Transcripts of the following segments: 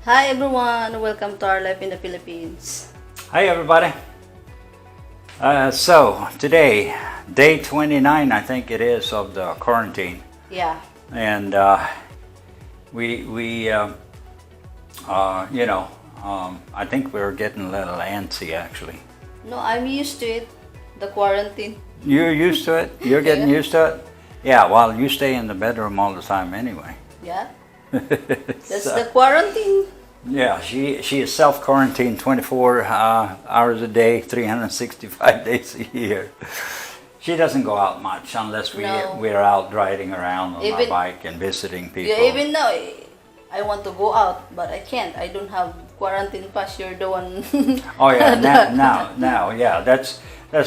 Hi everyone, welcome to our life in the Philippines. Hi everybody. So today, day 29, I think it is, of the quarantine, Yeah, and we I think we're getting a little antsy actually. no, I'm used to it, the quarantine. You're used to it? You're getting Yeah. used to it? Yeah. Well, you stay in the bedroom all the time anyway. Yeah, that's So, the quarantine. yeah, she is self-quarantined 24 hours a day, 365 days a year. She doesn't go out much unless No. we're out riding around on our Even- bike and visiting people. Yeah, even now, I want to go out, but I can't. I don't have quarantine pass. You're the one. Oh yeah, now, yeah, that's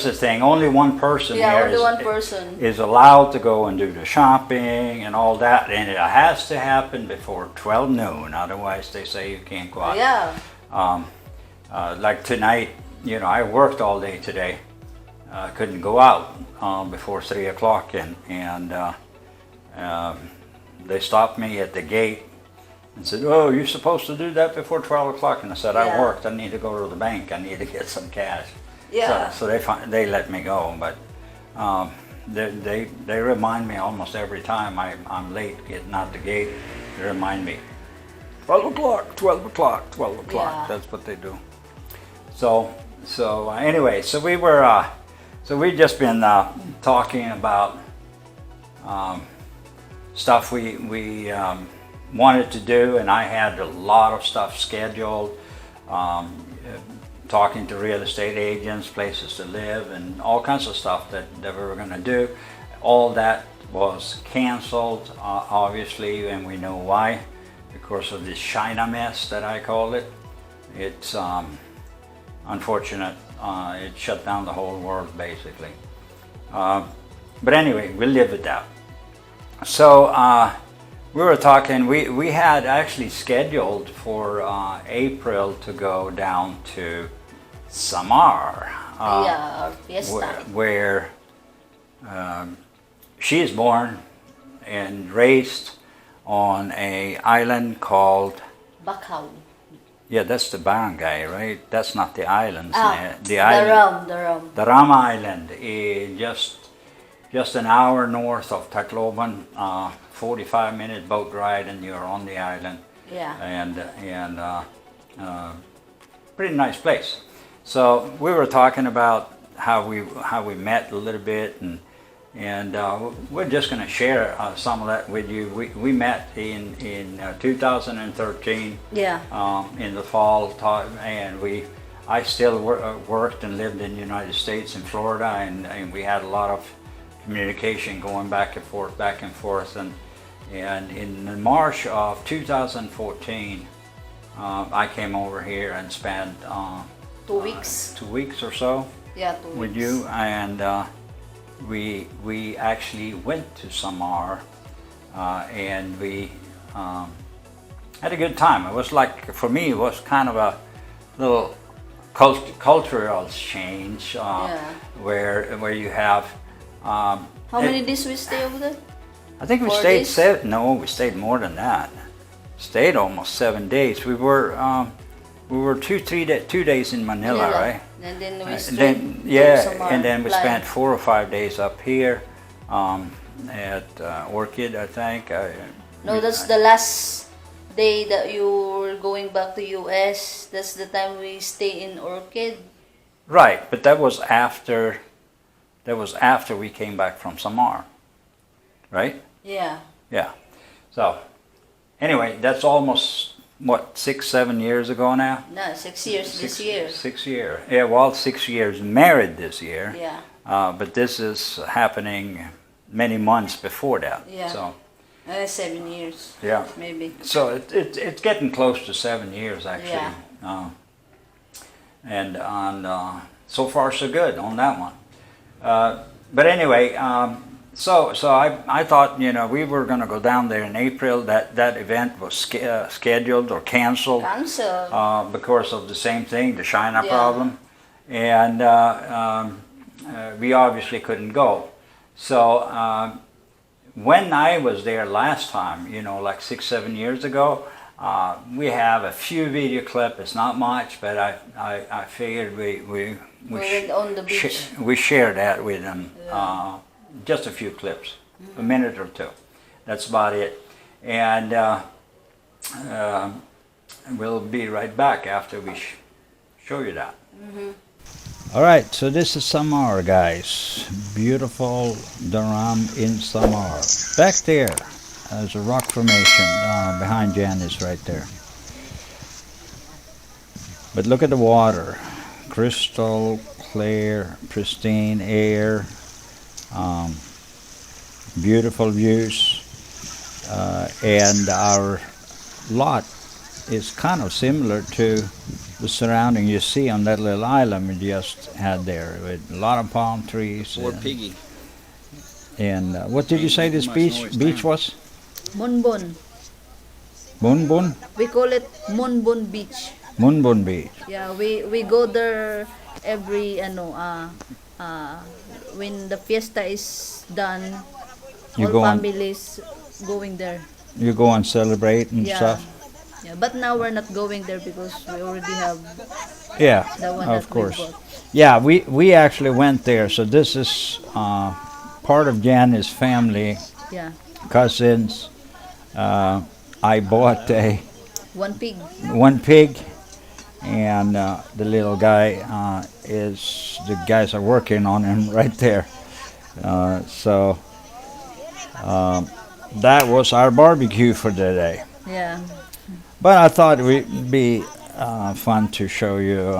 the thing. Only one person Yeah, here only one person. is allowed to go and do the shopping and all that, and it has to happen before 12 noon. Otherwise, they say you can't go out. Yeah, Like tonight, I worked all day today. Couldn't go out before 3 o'clock, and they stopped me at the gate and said, "Oh, you're supposed to do that before 12 o'clock." And I said, "I Yeah. worked. I need to go to the bank. I need to get some cash." yeah. So they let me go, but they remind me almost every time I'm late getting out the gate. They remind me, 12 o'clock, 12 o'clock, 12 o'clock. Yeah. That's what they do. So anyway, so we've just been talking about stuff we wanted to do, and I had a lot of stuff scheduled. Talking to real estate agents, places to live, and all kinds of stuff that we were going to do. All that was canceled, obviously, and we know why, because of this China mess that I call it. It's unfortunate. It shut down the whole world, basically. But anyway, we live with that. So we were talking, we had actually scheduled for April to go down to Samar, Yeah, our fiesta. where she is born and raised on a island called, Bakaw. yeah, that's the barangay, right? That's not the islands. The island, Ram. the Rama Island is just an hour north of Tacloban, 45-minute boat ride, and you're on the island. Yeah. And pretty nice place. So we were talking about how we met a little bit, and we're just going to share some of that with you. We met in 2013. Yeah. In the fall, and I still worked and lived in the United States in Florida, and we had a lot of communication going back and forth, and in March of 2014, I came over here and spent 2 weeks. 2 weeks or so Yeah, 2 weeks. with you, and we actually went to Samar, and we had a good time. It was like, for me, it was kind of a little cultural change, Yeah. where you have. How many days we stay over there? I think we 4 stayed days? 7. No, we stayed more than that. Stayed almost 7 days. We were 2 days in Manila, right? And then we And straight then to Samar, and then we fly. spent 4 or 5 days up here at Orchid, I think. No, that's the last day that you were going back to US. That's the time we stay in Orchid. Right, but that was after. That was after we came back from Samar, right? Yeah. Yeah. So anyway, that's almost what, 6-7 years ago now. No, 6 years this year. 6 years. Yeah, well, 6 years married this year. Yeah. But this is happening many months before that. Yeah. So 7 years. yeah. Maybe. So it's getting close to 7 years actually. Yeah. And so far so good on that one. But anyway, so I thought, we were going to go down there in April. That event was scheduled or canceled. Cancel. Because of the same thing, the China Yeah. problem, and we obviously couldn't go. So when I was there last time, like 6-7 years ago, We have a few video clips. It's not much, but I figured we went on the beach. we share that with them. Just a few clips, a minute or two. That's about it. And we'll be right back after we show you that. All right, so this is Samar, guys. Beautiful Dharam in Samar. Back there, there's a rock formation behind Janice right there. But look at the water. Crystal clear, pristine air. Beautiful views. And our lot is kind of similar to the surrounding you see on that little island we just had there, with a lot of palm trees. Or piggy. And what did you say this beach was? Monbon. Munbun? We call it Monbon Beach. Munbun Beach. Yeah, we go there every when the fiesta is done. You all go on- families going there. You go and celebrate and stuff? Yeah, but now we're not going there because we already have Yeah, the one of that course. we bought. Yeah, we actually went there. So this is part of Janice's family, Yeah, cousins. I bought one pig. one pig, and the little guy the guys are working on him right there. So that was our barbecue for the day. Yeah, But I thought it would be fun to show you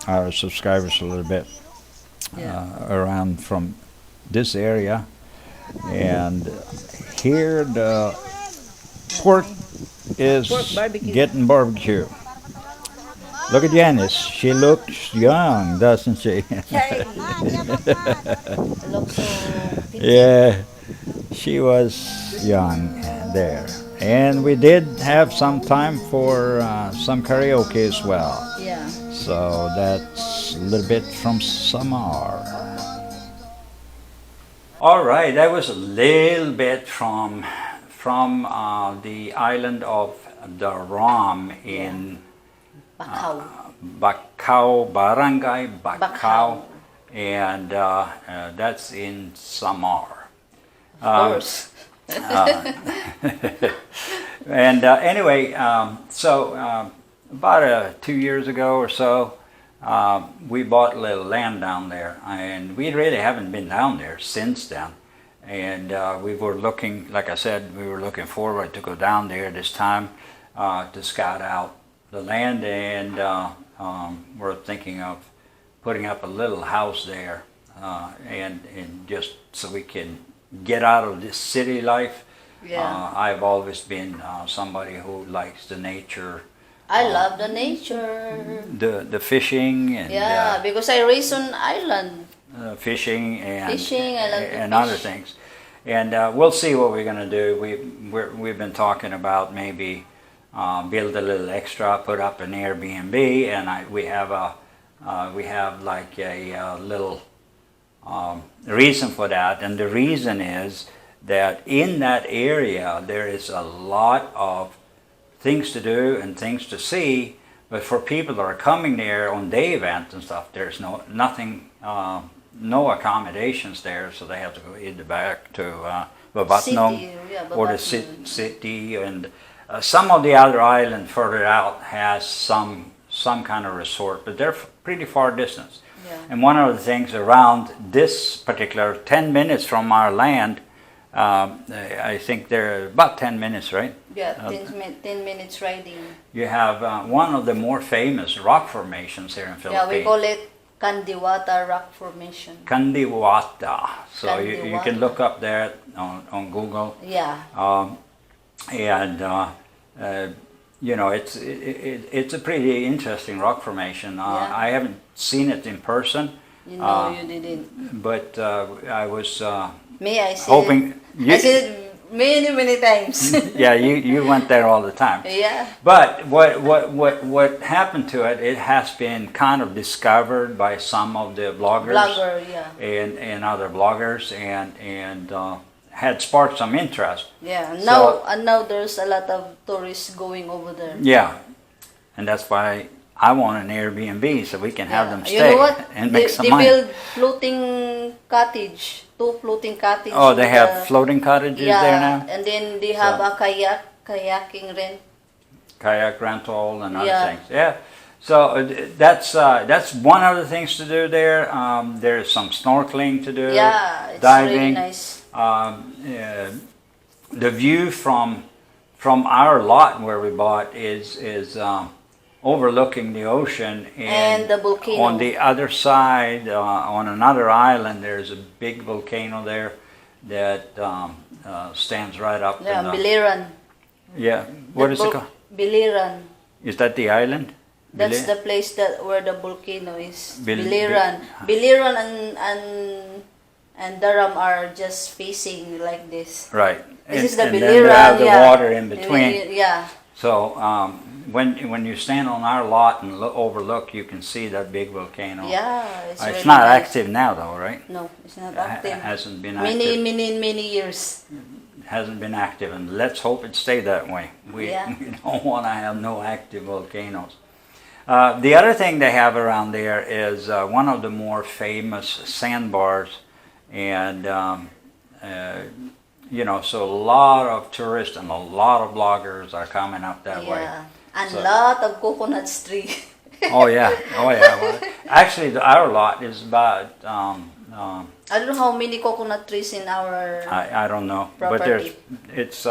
our subscribers a little bit around from this area. And here the pork is Pork barbecue. getting barbecue. Look at Janice. She looks young, doesn't she? Yay! Looks so pink. Yeah, she was young there. And we did have some time for some karaoke as well. Yeah. So that's a little bit from Samar. All right, that was a little bit from the island of Dharam in Bacau. Bacau, Barangay Bacau, Bacau. and that's in Samar. Of course. And anyway, so about 2 years ago or so, we bought a little land down there, and we really haven't been down there since then. And we were looking, like I said, we were looking forward to go down there this time to scout out the land, and we're thinking of putting up a little house there, and just so we can get out of this city life. Yeah. I've always been somebody who likes the nature, I love the nature. the fishing, and Yeah, because I raised on island. fishing and Fishing, I love to and fish. other things. And we'll see what we're going to do. We've been talking about maybe build a little extra, put up an Airbnb, and we have like a little reason for that. And the reason is that in that area there is a lot of things to do and things to see, but for people that are coming there on day events and stuff, there's no accommodations there, so they have to go either back to Babatnong City, yeah, or the Babatnong. city, and some of the other island further out has some kind of resort, but they're pretty far distance. Yeah. And one of the things around this particular 10 minutes from our land, I think they're about 10 minutes, right? Yeah, 10 minutes riding. You have one of the more famous rock formations here in Philippines. Yeah, we call it Kandiwata Rock Formation. Kandiwata. So you Kandiwata. can look up there on Google. Yeah. You know, it's a pretty interesting rock formation. Yeah. I haven't seen it in person, You know, you didn't. but I was Me, I see hoping. it. I see it many times. Yeah, you went there all the time. Yeah. But what happened to it? It has been kind of discovered by some of the bloggers Blogger, yeah. and other bloggers, and had sparked some interest. Yeah. So- Now and now there's a lot of tourists going over there. Yeah, and that's why I want an Airbnb so we can have Yeah. them You stay know what? and make some they money. build floating cottage, 2 floating cottage. Oh, they with have floating cottages yeah, there now? and then they have So- a kayaking rent. Kayak rental and other Yeah. things. Yeah. So that's one of the things to do there. There's some snorkeling to do. Yeah, it's diving. really nice. The view from our lot where we bought is overlooking the ocean And the volcano. On the other side, on another island, there's a big volcano there that stands right up. Yeah, in the, Biliran. yeah. What is it called? Biliran. Is that the island? That's Bili- the place where the volcano is. Bil- Biliran. Biliran and Durham are just facing like this. Right. This is the and then Biliran. they have the yeah. water in between. Yeah. So when you stand on our lot and overlook, you can see that big volcano. Yeah. It's really not nice. active now, though, right? No, it's not It active. hasn't been Many, active. many years. Hasn't been active, and let's hope it stay that way. We, Yeah. we don't want to have no active volcanoes. The other thing they have around there is one of the more famous sandbars, and so a lot of tourists and a lot of bloggers are coming up that way. Yeah. And So- lot of coconut tree. Oh yeah. Well, actually, our lot is about I don't know how many coconut trees in our I don't know, but Property. it's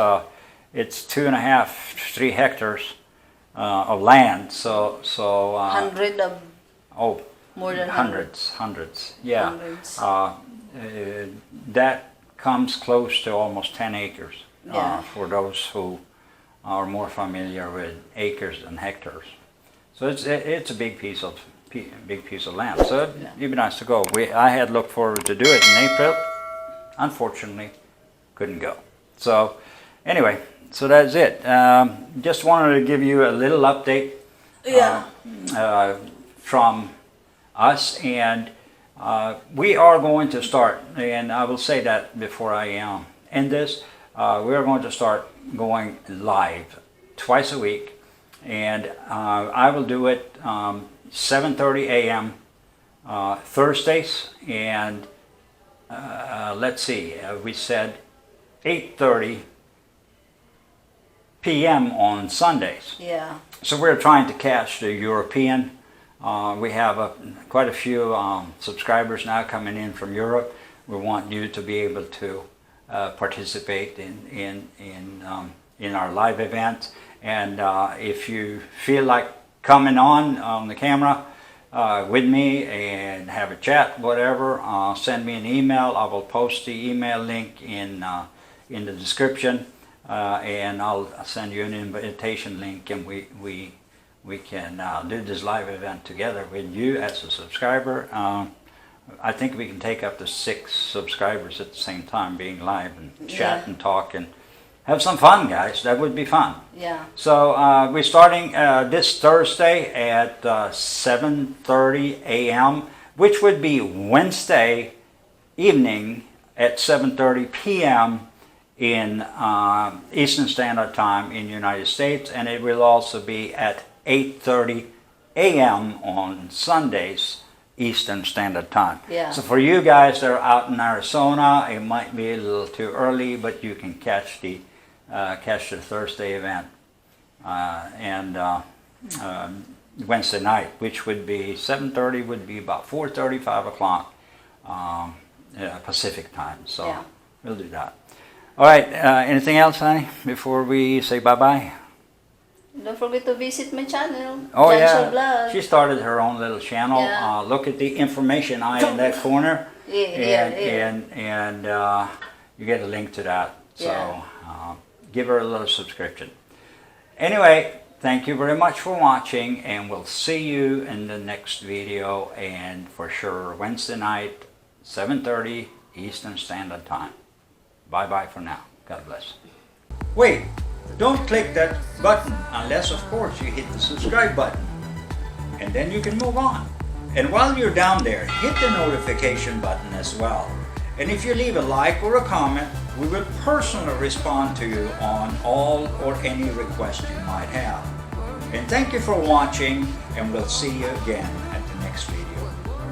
2.5, 3 hectares of land. So 100 of oh, more than hundreds. Yeah, Hundreds. That comes close to almost 10 acres. Yeah. For those who are more familiar with acres than hectares. So it's a big piece of land. So it'd be nice to go. I had looked forward to do it in April. Unfortunately, couldn't go. So anyway, so that's it. Just wanted to give you a little update. Yeah. From us, and we are going to start, and I will say that before I end this, we are going to start going live twice a week, and I will do it 7:30 a.m. Thursdays, and let's see, we said 8:30 p.m. on Sundays. Yeah. So we're trying to catch the European. We have quite a few subscribers now coming in from Europe. We want you to be able to participate in our live events. And if you feel like coming on the camera with me and have a chat, whatever, send me an email. I will post the email link in the description, and I'll send you an invitation link, and we can do this live event together with you as a subscriber. I think we can take up to 6 subscribers at the same time being live and chat and talk and have some fun, guys. That would be fun. Yeah. So we're starting this Thursday at 7:30 a.m., which would be Wednesday evening at 7:30 p.m. in Eastern Standard Time in the United States, and it will also be at 8:30 a.m. on Sundays Eastern Standard Time. Yeah. So for you guys that are out in Arizona, it might be a little too early, but you can catch the Thursday event Wednesday night, which would be 7:30, would be about 4:30, 5 o'clock Pacific time. So Yeah. we'll do that. All right. Anything else, honey, before we say bye-bye? Don't forget to visit my channel. Oh Janice yeah, Vlog. she started her own little channel. Yeah. Look at the information in that corner, Yeah. and you get a link to that. So give her a little subscription. Anyway, thank you very much for watching, and we'll see you in the next video. And for sure, Wednesday night, 7:30 Eastern Standard Time. Bye bye for now. God bless. Wait. Don't click that button unless, of course, you hit the subscribe button. And then you can move on. And while you're down there, hit the notification button as well. And if you leave a like or a comment, We will personally respond to you on all or any request you might have. And thank you for watching, and we'll see you again at the next video.